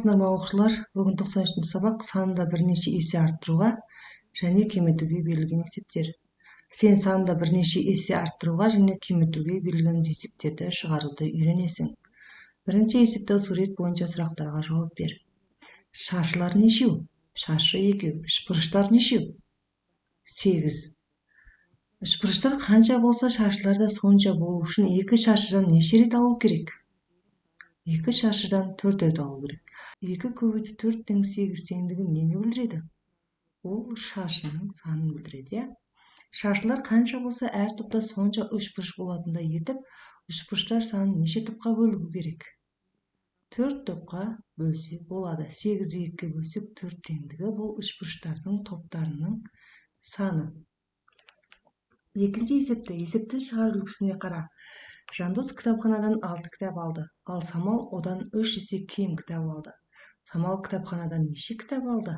саламатсыздар ма оқушылар? Бүгін 93 сабақ санында бірнеше есе арттыруға және кемітуге берілген есептер. Сен санында бірнеше есе арттыруға және кемітуге берілген есептерді шығаруды үйренесің. Бірінші есептегі сурет бойынша сұрақтарға жауап бер. Шаршылар нешеу? Шаршы 2. Үшбұрыштар нешеу? 8. Үшбұрыштар қанша болса, шаршылар да сонша болу үшін 2 шаршыдан неше рет алу керек? 2 шаршыдан 4 рет алу керек. 2 көбейту 4 тең 8 теңдігі нені білдіреді? Ол шаршының санын білдіреді, иә? Шаршылар қанша болса, әр топта сонша үшбұрыш болатындай етіп, үшбұрыштар санын неше топқа бөлу керек? 4 топқа бөлсе болады. 8-ді 2-ге бөлсек 4 теңдігі, бұл үшбұрыштардың топтарының саны. Екінші есепті, есептің шығару үлгісіне қара. Жандос кітапханадан 6 кітап алды, ал Самал одан 3 есе кем кітап алды. Самал кітапханадан неше кітап алды?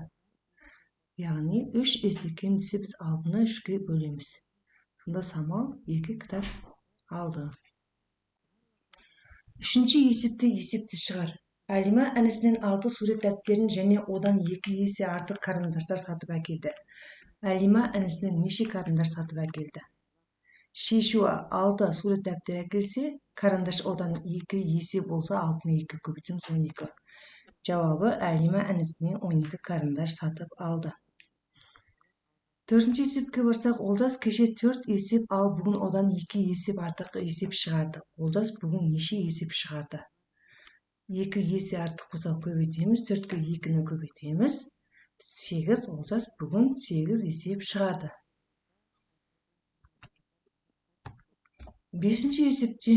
Яғни 3 есе кем десе біз 6-ны 3-ге бөлеміз. Сонда Самал 2 кітап алды. Үшінші есепті шығар. Әлима інісінен 6 сурет дәптерін және одан 2 есе артық қарындаштар сатып әкелді. Әлима інісінен неше қарындаш сатып әкелді? Шешуі 6 сурет дәптер әкелсе, қарындаш одан 2 есе болса, 6-ны 2 көбейтеміз 12. Жауабы Әлима інісінен 12 қарындаш сатып алды. Төртінші есепке барсақ, Олжас кеше 4 есеп, ал бүгін одан 2 есеп артық есеп шығарды. Олжас бүгін неше есеп шығарды? 2 есе артық болса көбейтеміз, 4-ке 2-ні көбейтеміз. 8, Олжас бүгін 8 есеп шығарды. Бесінші есепте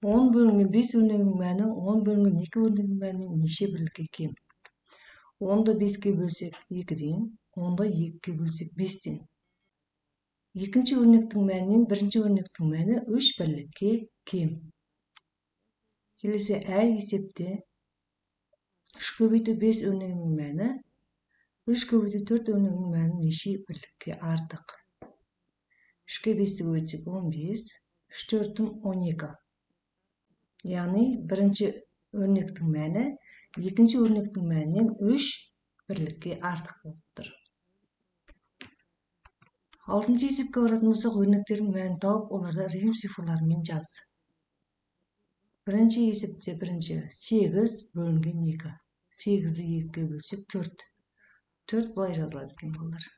10 бөлінген 5 өрнегінің мәні 10 бөлінген 2 өрнегінің мәнінен неше бірлікке кем? 10-ды 5-ке бөлсек 2-ден, 10-ды 2-ке бөлсек 5-ден. Екінші өрнектің мәнінен бірінші өрнектің мәні 3 бірлікке кем. Келесі әр есепте 3 көбейту 5 өрнегінің мәні 3 көбейту 4 өрнегінің мәні неше бірлікке артық? 3-ке 5-ті көбейтсек 15, 3-4-тің 12. Яғни бірінші өрнектің мәні екінші өрнектің мәнінен 3 бірлікке артық болып тұр. 6-шы есепке баратын болсақ, өрнектердің мәнін тауып, оларды рим цифрларымен жаз. Бірінші есепте 8 бөлінген 2. 8-ді 2-ге бөлсек 4. 4 былай жазылады екен балалар.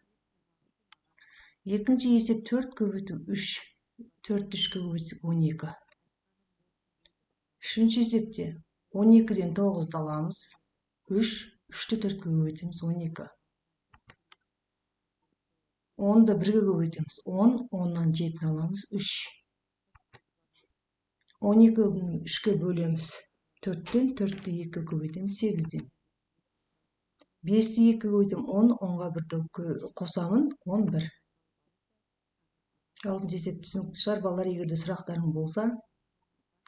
Екінші есеп 4 көбейту 3. 4-ді 3-ке көбейтсек 12. Үшінші есепте 12-ден 9-ды аламыз. 3-ті 4-ке көбейтеміз 12. 10-ды 1-ге көбейтеміз 10, 10-нан 7-ні аламыз 3. 12-ні 3-ке бөлеміз 4-тен, 4-ті 2-ге көбейтеміз 8-ден. 5-ті 2-ге көбейтем 10, 10-ға 1-ді қосамын 11. 6-шы есепті түсінікті шығар. Балалар, егерде сұрақтарың болса,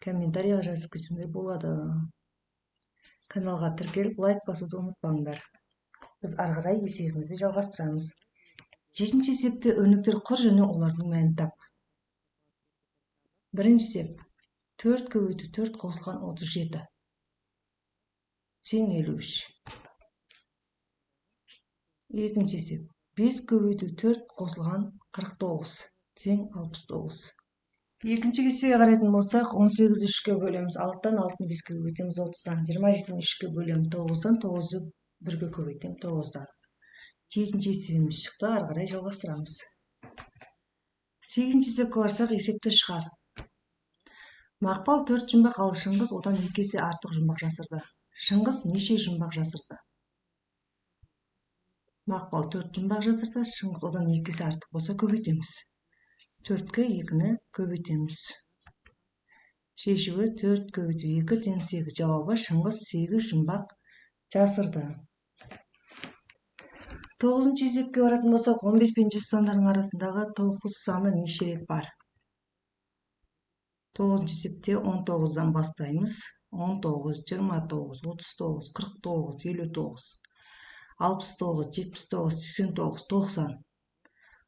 комментарияға жазып кетсеңдер болады. Каналға тіркеліп, лайк басуды ұмытпаңдар. Біз ары қарай есебімізді жалғастырамыз. 7-ші есепте өрнектер құр және олардың мәнін тап. Бірінші есеп 4 көбейту 4 қосылған 37 тең 53. Екінші есеп 5 көбейту 4 қосылған 49 тең 69. Екінші кестеге қарайтын болсақ, 18-ді 3-ке бөлеміз 6-дан, 6-ны 5-ке көбейтеміз 30-дан, 27-ні 3-ке бөлеміз 9-дан, 9-ды 1-ге көбейтеміз 9-дан. 7-ші есебіміз шықты, ары қарай жалғастырамыз. 8-ші есепке барсақ, есепті шығар. Мақпал 4 жұмбақ, ал Шыңғыс одан 2 есе артық жұмбақ жасырды. Шыңғыс неше жұмбақ жасырды? Мақпал 4 жұмбақ жасырса, Шыңғыс одан 2 есе артық болса көбейтеміз. 4-ке 2-ні көбейтеміз. Шешуі 4 көбейту 2 тең 8. Жауабы Шыңғыс 8 жұмбақ жасырды. 9-шы есепке баратын болсақ, 15 пен 100 сандардың арасындағы 9 саны неше рет бар? 9-шы есепте 19-дан бастаймыз. 19, 29, 39, 49, 59, 69, 79, 89, 90.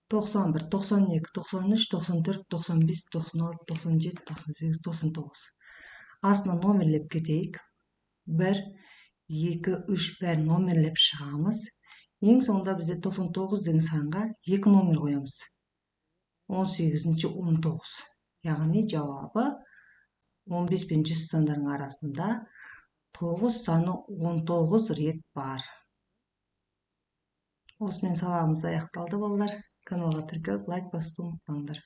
91, 92, 93, 94, 95, 96, 97, 98, 99. Астына номерлеп кетейік. 1, 2, 3 бәрін номерлеп шығамыз. Ең соңында бізде 99 деген санға 2 номер қоямыз. 18-ші 19. Яғни жауабы 15 пен 100 сандардың арасында 9 саны 19 рет бар. Осымен сабағымыз аяқталды балалар. Каналға тіркеліп лайк басуды ұмытпаңдар.